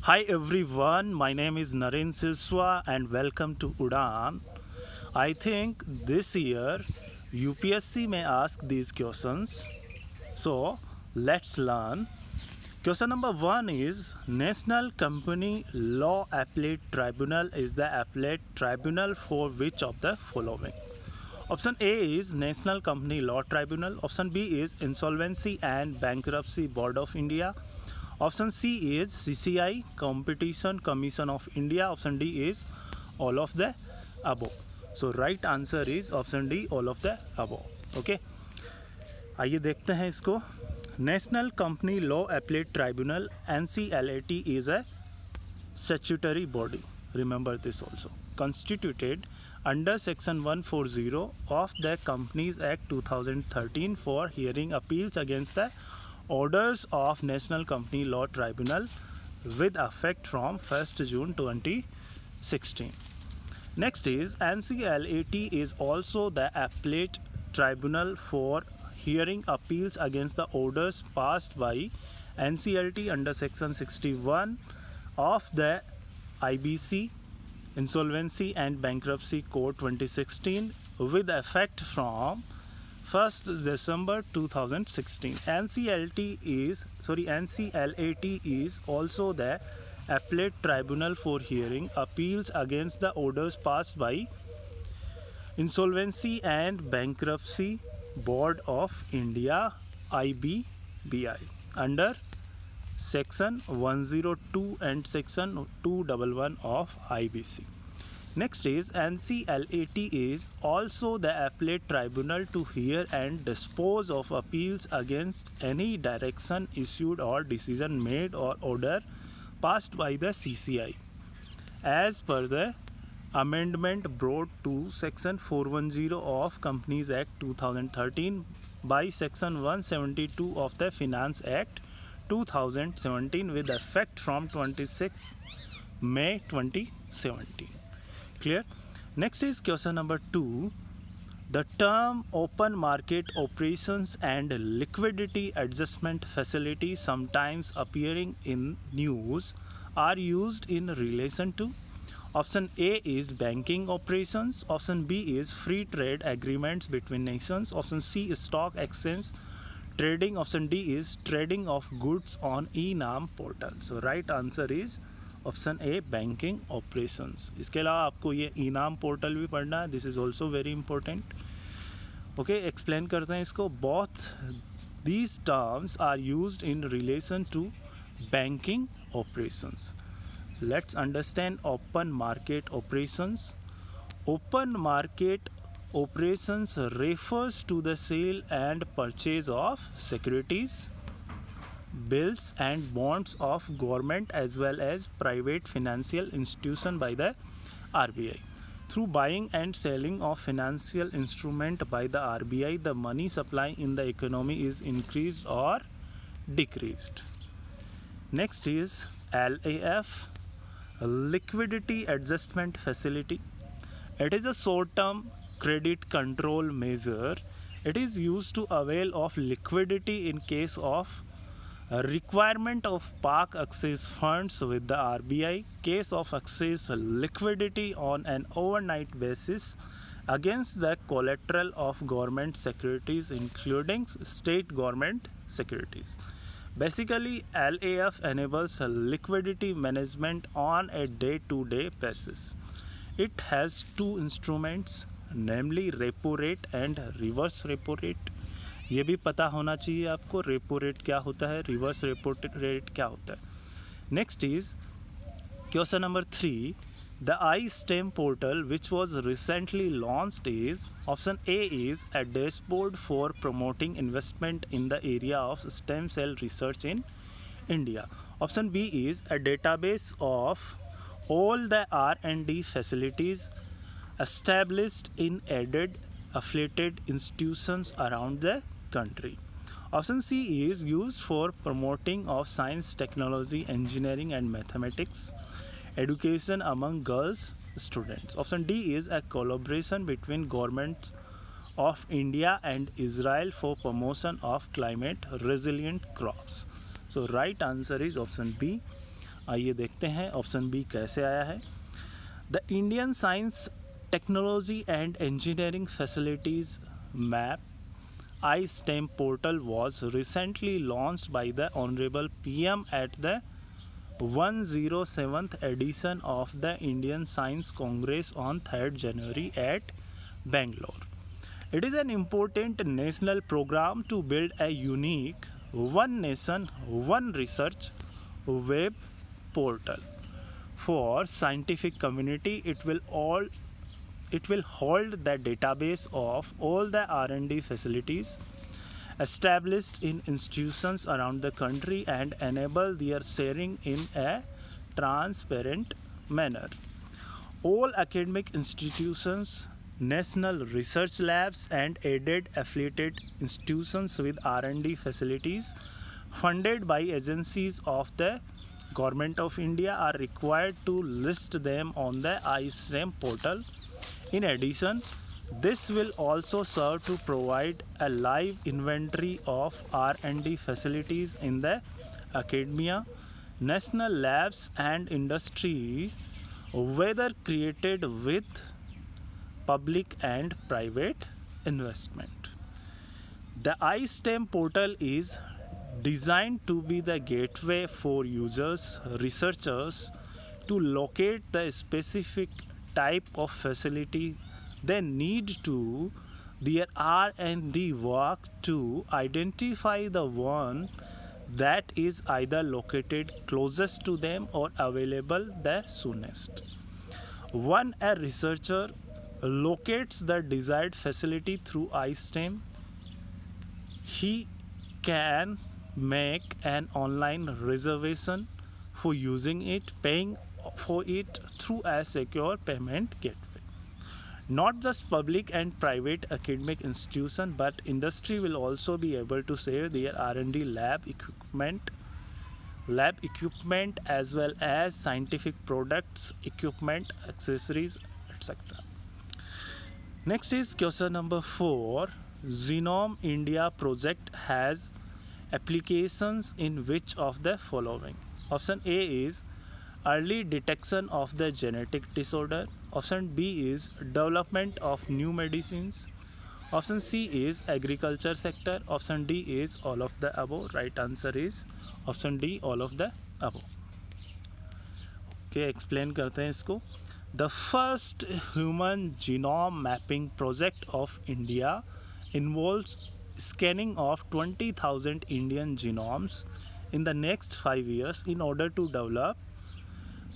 Hi everyone, my name is Naren Siswa and welcome to Udan. I think this year UPSC may ask these questions. So let's learn. Question number 1 is National Company Law Appellate Tribunal is the appellate tribunal for which of the following? Option A is National Company Law Tribunal. Option B is Insolvency and Bankruptcy Board of India. Option C is CCI Competition Commission of India. Option D is all of the above. So right answer is option D, all of the above. Okay, आइए देखते हैं इसको. National Company Law Appellate Tribunal NCLAT is a statutory body. Remember this also. Constituted under Section 140 of the Companies Act 2013 for hearing appeals against the orders of National Company Law Tribunal with effect from 1st June 2016. Next is NCLAT is also the appellate tribunal for hearing appeals against the orders passed by NCLT under Section 61 of the IBC Insolvency and Bankruptcy Code 2016 with effect from 1st December 2016. NCLAT is also the appellate tribunal for hearing appeals against the orders passed by Insolvency and Bankruptcy Board of India IBBI under Section 102 and Section 211 of IBC. Next is NCLAT is also the appellate tribunal to hear and dispose of appeals against any direction issued or decision made or order passed by the CCI as per the amendment brought to Section 410 of Companies Act 2013 by Section 172 of the Finance Act 2017 with effect from 26 May 2017. Clear? Next is question number 2. The term open market operations and liquidity adjustment facility, sometimes appearing in news, are used in relation to. Option A is banking operations. Option B is free trade agreements between nations. Option C is stock exchange trading. Option D is trading of goods on e-नाम portal. So right answer is option A banking operations. इसके अलावा आपको ये eNAM portal भी पढ़ना है. This is also very important. Okay, explain करते हैं इसको. Both these terms are used in relation to banking operations. Let's understand open market operations. Open market operations refers to the sale and purchase of securities, bills and bonds of government as well as private financial institution by the RBI. Through buying and selling of financial instrument by the RBI, the money supply in the economy is increased or decreased. Next is LAF, Liquidity Adjustment Facility. It is a short-term credit control measure. It is used to avail of liquidity in case of a requirement of park access funds with the RBI, case of access liquidity on an overnight basis against the collateral of government securities including state government securities. Basically, LAF enables liquidity management on a day-to-day basis. It has two instruments, namely repo rate and reverse repo rate. ये भी पता होना चाहिए आपको repo rate क्या होता है, reverse repo rate क्या होता है. Next is question number 3. The I STEM portal which was recently launched is. Option A is a dashboard for promoting investment in the area of stem cell research in India. Option B is a database of all the R&D facilities established in aided affiliated institutions around the country. Option C is used for promoting of science, technology, engineering and mathematics education among girls students. Option D is a collaboration between governments of India and Israel for promotion of climate resilient crops. So right answer is option B, आइए देखते हैं option B कैसे आया है। The Indian science technology and engineering facilities map iSTEM portal was recently launched by the Honorable PM at the 107th edition of the Indian Science Congress on 3rd January at Bangalore. It is an important national program to build a unique One Nation, One Research web portal for scientific community. It will hold the database of all the R&D facilities established in institutions around the country and enable their sharing in a transparent manner. All academic institutions, national research labs and aided affiliated institutions with R&D facilities funded by agencies of the Government of India are required to list them on the iSTEM portal. In addition, this will also serve to provide a live inventory of R&D facilities in the academia, national labs and industry, whether created with public and private investment. The iSTEM portal is designed to be the gateway for users, researchers to locate the specific type of facility they need to their R&D work to identify the one that is either located closest to them or available the soonest. When a researcher locates the desired facility through iSTEM, he can make an online reservation for using it, paying for it through a secure payment gateway. Not just public and private academic institutions, but industry will also be able to share their R&D lab equipment as well as scientific products, equipment, accessories, etc. Next is question number 4. Genome India project has applications in which of the following? Option A is early detection of the genetic disorder. Option B is development of new medicines. Option C is agriculture sector. Option D is all of the above. Right answer is option D, all of the above. Okay, explain करते हैं इसको. The first human genome mapping project of India involves scanning of 20,000 Indian genomes in the next 5 years in order to develop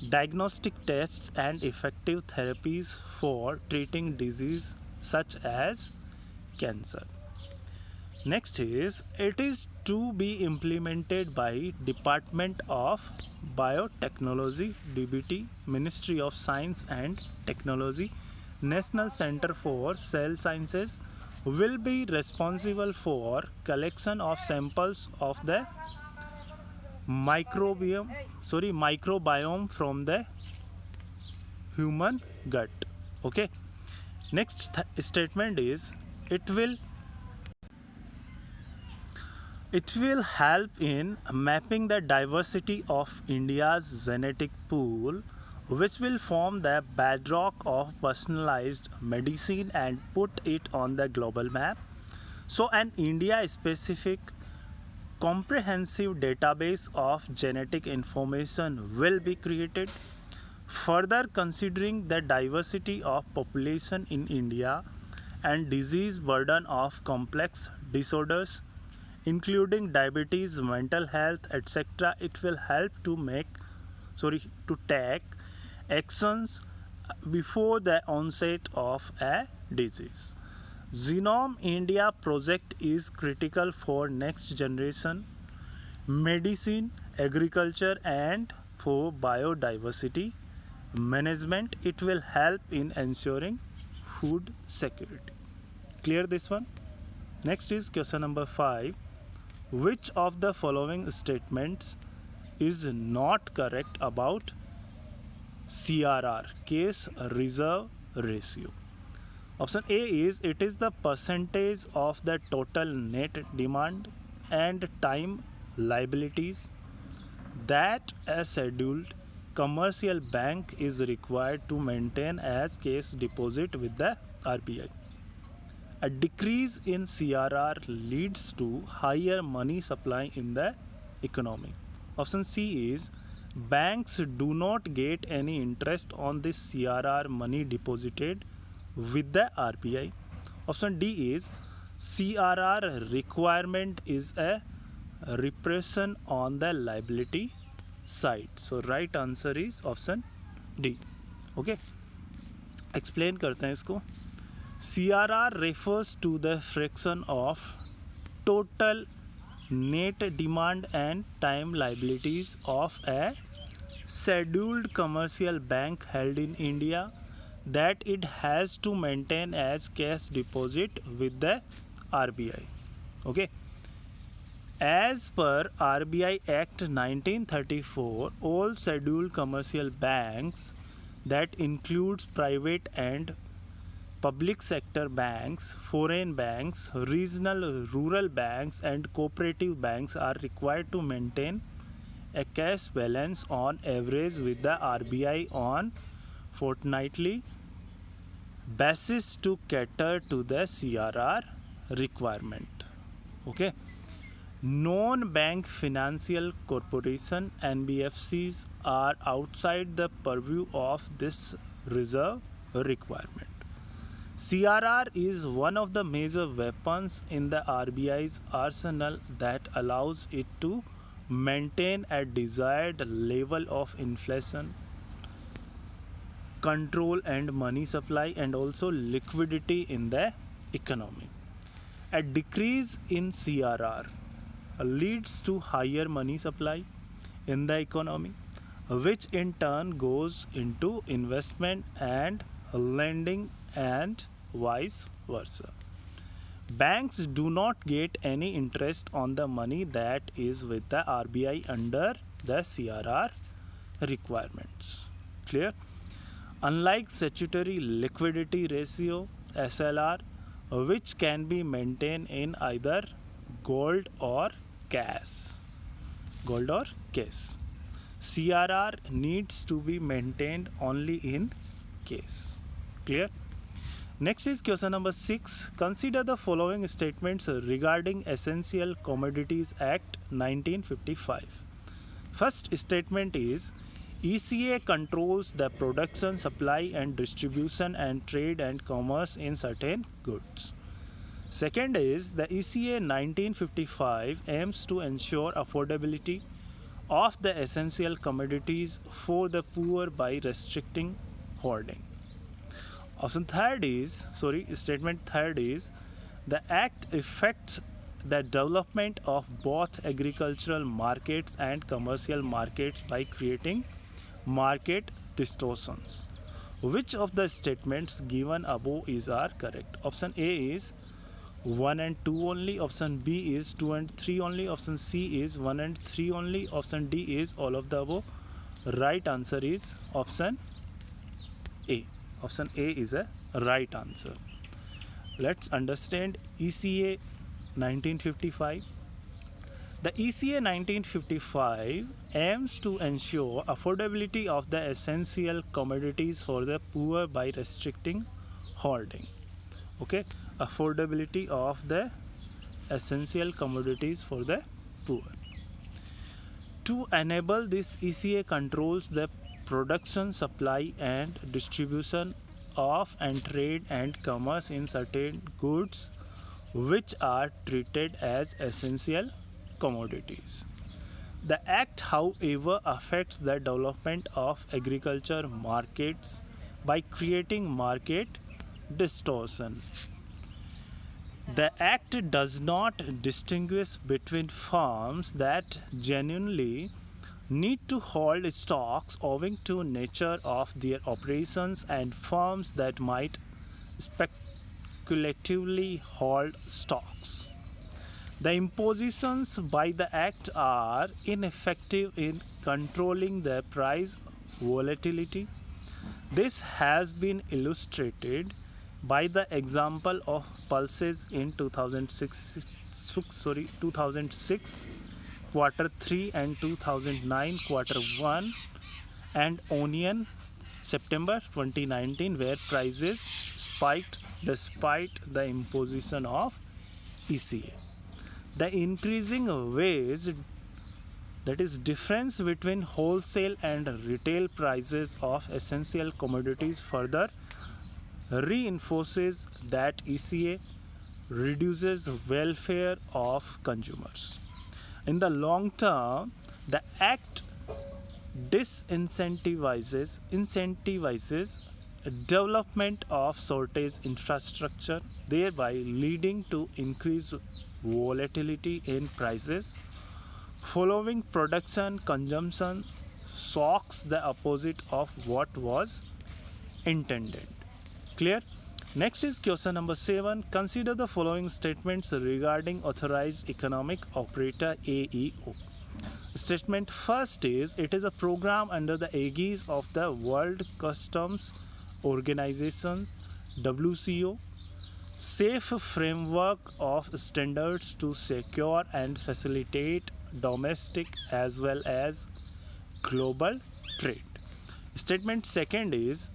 diagnostic tests and effective therapies for treating disease such as cancer. Next is, it is to be implemented by Department of Biotechnology, DBT, Ministry of Science and Technology. National Center for Cell Sciences will be responsible for collection of samples of the microbiome from the human gut. Okay, next statement is it will help in mapping the diversity of India's genetic pool, which will form the bedrock of personalized medicine and put it on the global map. So an India specific comprehensive database of genetic information will be created. Further, considering the diversity of population in India and disease burden of complex disorders including diabetes, mental health, etc., it will help to take actions before the onset of a disease. Genome India project is critical for next generation medicine, agriculture and for biodiversity management. It will help in ensuring food security. Clear this one? Next is question number 5. Which of the following statements is not correct about CRR, case reserve ratio? Option A is, it is the percentage of the total net demand and time liabilities. that a scheduled commercial bank is required to maintain as cash deposit with the RBI. A decrease in CRR leads to higher money supply in the economy. Option C is banks do not get any interest on this CRR money deposited with the RBI. Option D is CRR requirement is a repression on the liability side. So right answer is option D. Okay, explain करते हैं इसको. CRR refers to the fraction of total net demand and time liabilities of a scheduled commercial bank held in India that it has to maintain as cash deposit with the RBI. Okay. As per RBI Act 1934, all scheduled commercial banks, that includes private and public sector banks, foreign banks, regional rural banks and cooperative banks, are required to maintain a cash balance on average with the RBI on fortnightly basis to cater to the CRR requirement. Okay. Non-bank financial corporation (NBFCs) are outside the purview of this reserve requirement. CRR is one of the major weapons in the RBI's arsenal that allows it to maintain a desired level of inflation control and money supply and also liquidity in the economy. A decrease in CRR leads to higher money supply in the economy, which in turn goes into investment and lending and vice versa. Banks do not get any interest on the money that is with the RBI under the CRR requirements. Clear? Unlike statutory liquidity ratio (SLR), which can be maintained in either gold or cash. CRR needs to be maintained only in cash. Clear? Next is question number 6. Consider the following statements regarding Essential Commodities Act 1955. First statement is ECA controls the production, supply and distribution and trade and commerce in certain goods. Second is the ECA 1955 aims to ensure affordability of the essential commodities for the poor by restricting hoarding. Statement third is the act affects the development of both agricultural markets and commercial markets by creating market distortions. Which of the statements given above are correct? Option A is 1 and 2 only, option B is 2 and 3 only, option C is 1 and 3 only, option D is all of the above. Right answer is option A. Option A is a right answer. Let's understand ECA 1955. The ECA 1955 aims to ensure affordability of the essential commodities for the poor by restricting hoarding. Okay, affordability of the essential commodities for the poor. To enable this, ECA controls the production, supply and distribution of and trade and commerce in certain goods which are treated as essential commodities. The act, however, affects the development of agriculture markets by creating market distortion. The act does not distinguish between firms that genuinely need to hold stocks owing to nature of their operations and firms that might speculatively hold stocks. The impositions by the act are ineffective in controlling the price volatility. This has been illustrated by the example of pulses in 2006 quarter 3 and 2009 quarter 1, and onion September 2019, where prices spiked despite the imposition of ECA. The increasing wage, that is difference between wholesale and retail prices of essential commodities, further reinforces that ECA reduces welfare of consumers. In the long term, the act incentivizes development of shortage infrastructure, thereby leading to increased volatility in prices. Following production consumption shocks, the opposite of what was intended. Clear? Next is question number 7. Consider the following statements regarding authorized economic operator AEO. Statement first is, it is a program under the aegis of the World Customs Organization WCO, safe framework of standards to secure and facilitate domestic as well as global trade. Statement second is,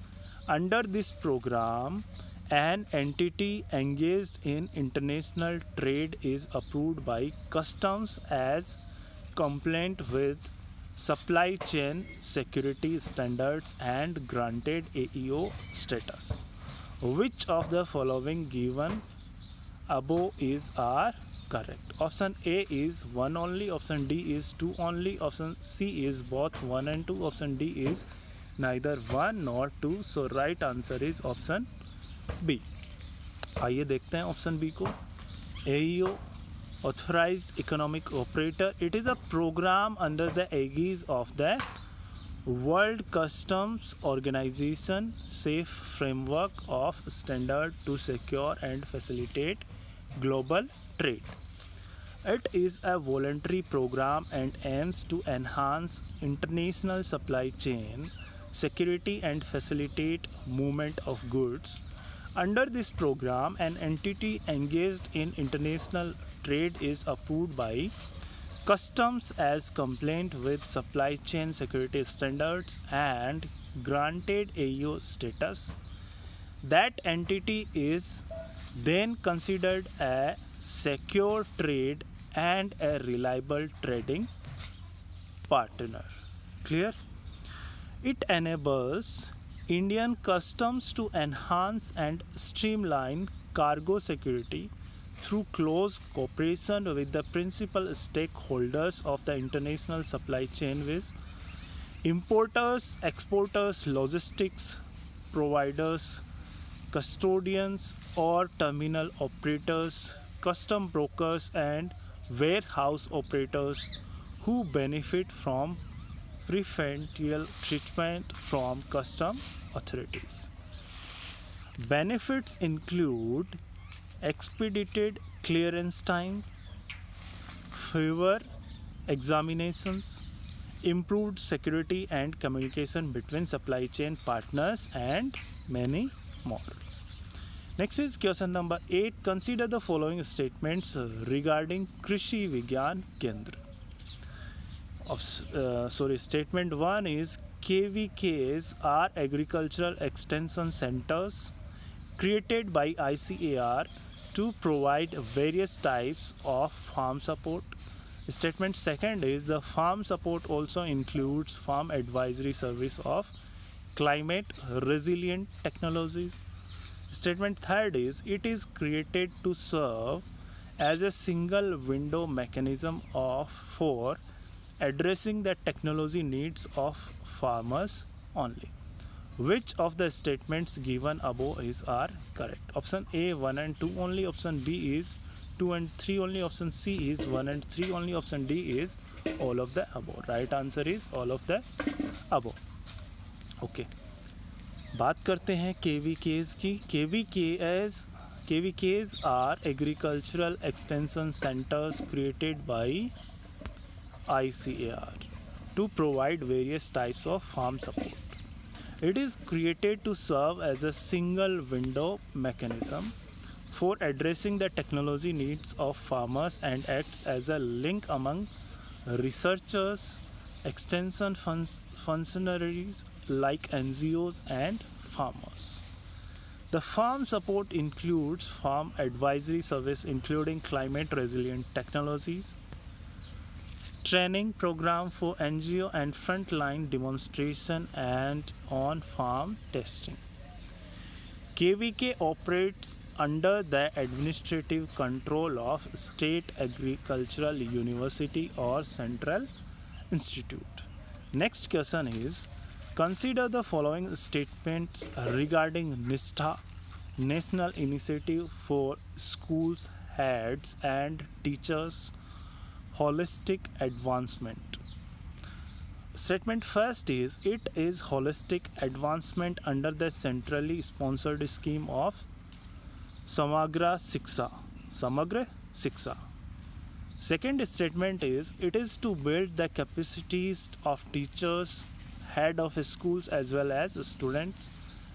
under this program, an entity engaged in international trade is approved by customs as compliant with supply chain security standards and granted AEO status. Which of the following given above is are correct? Option A is 1 only, option D is 2 only, option C is both 1 and 2, option D is neither 1 nor 2. So right answer is option B. आइए देखते हैं option B को. AEO, Authorized Economic Operator, it is a program under the aegis of the World Customs Organization, safe framework of standard to secure and facilitate global trade. It is a voluntary program and aims to enhance international supply chain security and facilitate movement of goods. Under this program, an entity engaged in international trade is approved by customs as compliant with supply chain security standards and granted AEO status. That entity is then considered a secure trade and a reliable trading partner. Clear? It enables Indian customs to enhance and streamline cargo security through close cooperation with the principal stakeholders of the international supply chain, with importers, exporters, logistics providers, custodians or terminal operators, custom brokers and warehouse operators who benefit from preferential treatment from custom authorities. Benefits include expedited clearance time, fewer examinations, improved security and communication between supply chain partners, and many more. Next is question number 8. Consider the following statements regarding Krishi Vigyan Kendra. Statement 1 is, KVKs are agricultural extension centers created by ICAR to provide various types of farm support. Statement second is, the farm support also includes farm advisory service of climate resilient technologies. Statement third is, it is created to serve as a single window mechanism for addressing the technology needs of farmers only. Which of the statements given above are correct? Option A 1 and 2 only, option B is 2 and 3 only, option C is 1 and 3 only, option D is all of the above. Right answer is all of the above. Okay. बात करते हैं KVKs की. KVKs are agricultural extension centers created by ICAR to provide various types of farm support. It is created to serve as a single window mechanism for addressing the technology needs of farmers and acts as a link among researchers, extension functionaries like NGOs and farmers. The farm support includes farm advisory service including climate resilient technologies, training program for NGO and frontline demonstration and on-farm testing. KVK operates under the administrative control of State Agricultural University or Central Institute. Next question is, consider the following statements regarding NISTA, National Initiative for Schools Heads and Teachers Holistic Advancement. Statement first is, it is holistic advancement under the centrally sponsored scheme of Samagra Shiksha. Samagra Shiksha. Second statement is, it is to build the capacities of teachers, head of schools as well as students.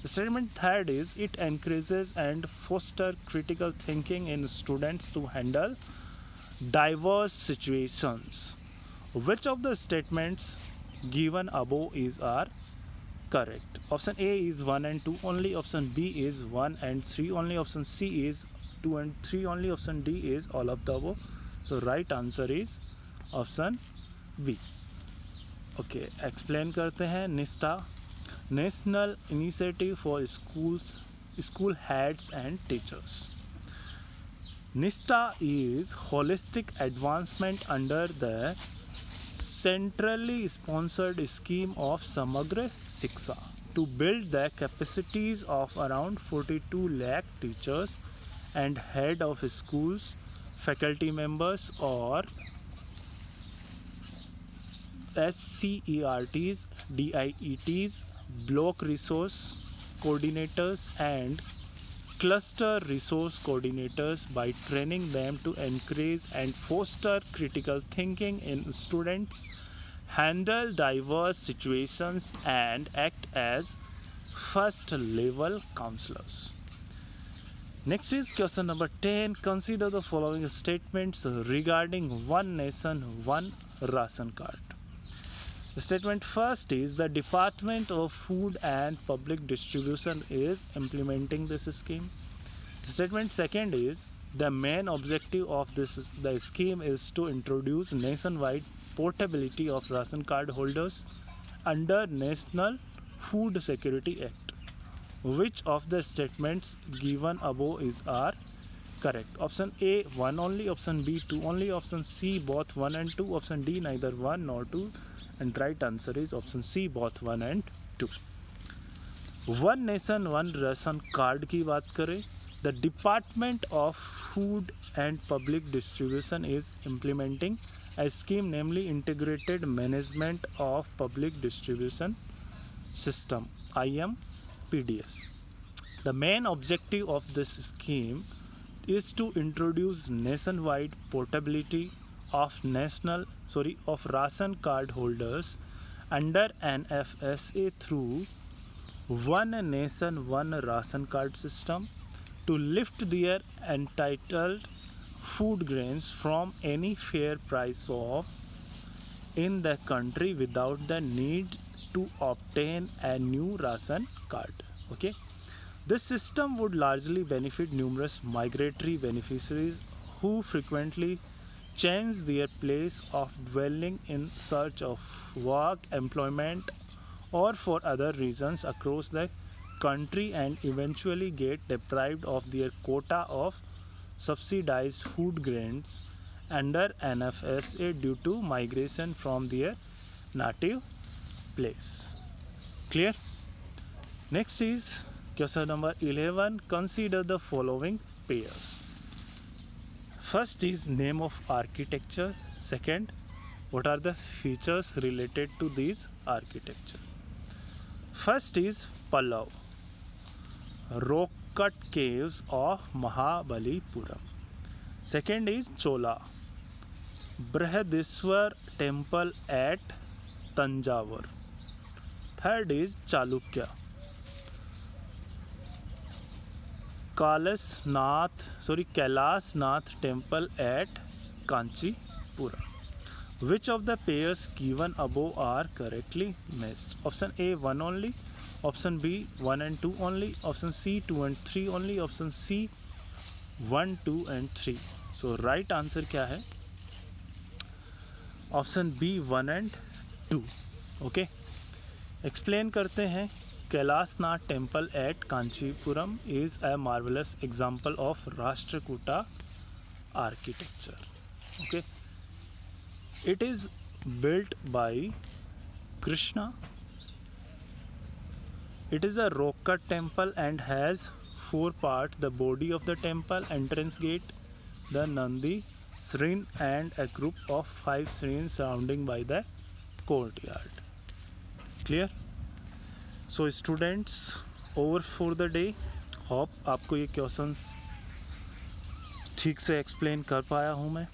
Statement third is, it encourages and fosters critical thinking in students to handle diverse situations. Which of the statements given above are correct? Option A is 1 and 2 only, option B is 1 and 3 only, option C is 2 and 3 only, option D is all of the above. So right answer is option B. Okay, explain करते हैं. NISTA, National Initiative for Schools, School Heads and Teachers. NISTA is holistic advancement under the centrally sponsored scheme of Samagra Shiksha to build the capacities of around 42 lakh teachers and head of schools, faculty members or SCERTs, DIETs, block resource coordinators and cluster resource coordinators by training them to encourage and foster critical thinking in students, handle diverse situations and act as first level counselors. Next is question number 10. Consider the following statements regarding One Nation, One Ration Card. The statement first is, the Department of Food and Public Distribution is implementing this scheme. The statement second is, the main objective of the scheme is to introduce nationwide portability of ration card holders under National Food Security Act. Which of the statements given above are correct? Option A 1 only, option B 2 only, option C both 1 and 2, option D neither 1 nor 2, and right answer is option C both 1 and 2. One Nation One Ration Card की बात करें, the Department of Food and Public Distribution is implementing a scheme, namely Integrated Management of Public Distribution System (IMPDS). The main objective of this scheme is to introduce nationwide portability of ration card holders under NFSA through One Nation One Ration Card system to lift their entitled food grains from any fair price of in the country without the need to obtain a new ration card. Okay, this system would largely benefit numerous migratory beneficiaries who frequently change their place of dwelling in search of work, employment, or for other reasons across the country and eventually get deprived of their quota of subsidized food grains under NFSA due to migration from their native place. Clear? Next is question number 11. Consider the following pairs. First is name of architecture. Second, what are the features related to these architecture? First is Pallav, rock cut caves of Mahabalipuram. Second is Chola, Brihadiswar temple at Tanjavur. Third is Chalukya, Kailasnath temple at Kanchipura. Which of the pairs given above are correctly missed? Option A 1 only, option B 1 and 2 only, option C 2 and 3 only, option C 1, 2 and 3. So right answer क्या है? Option B 1 and 2. Okay, explain करते हैं. Kailashnath temple at Kanchipuram is a marvellous example of Rashtrakuta architecture. Okay, it is built by Krishna. It is a rock cut temple and has 4 parts: the body of the temple, entrance gate, the Nandi Srin and a group of 5 Srins surrounding by the courtyard. Clear? So students, over for the day. Hope आपको ये questions ठीक से explain कर पाया हूँ मैं.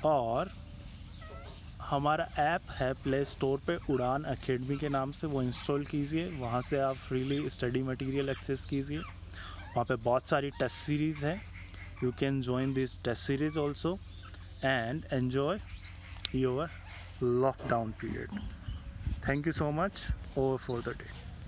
और हमारा ऐप है प्ले स्टोर पे उड़ान एकेडमी के नाम से, वो इंस्टॉल कीजिए. वहाँ से आप फ्रीली स्टडी मटेरियल एक्सेस कीजिए. वहाँ पे बहुत सारी टेस्ट सीरीज़ है. You can join this test series also and enjoy your lockdown period. Thank you so much. Over for the day.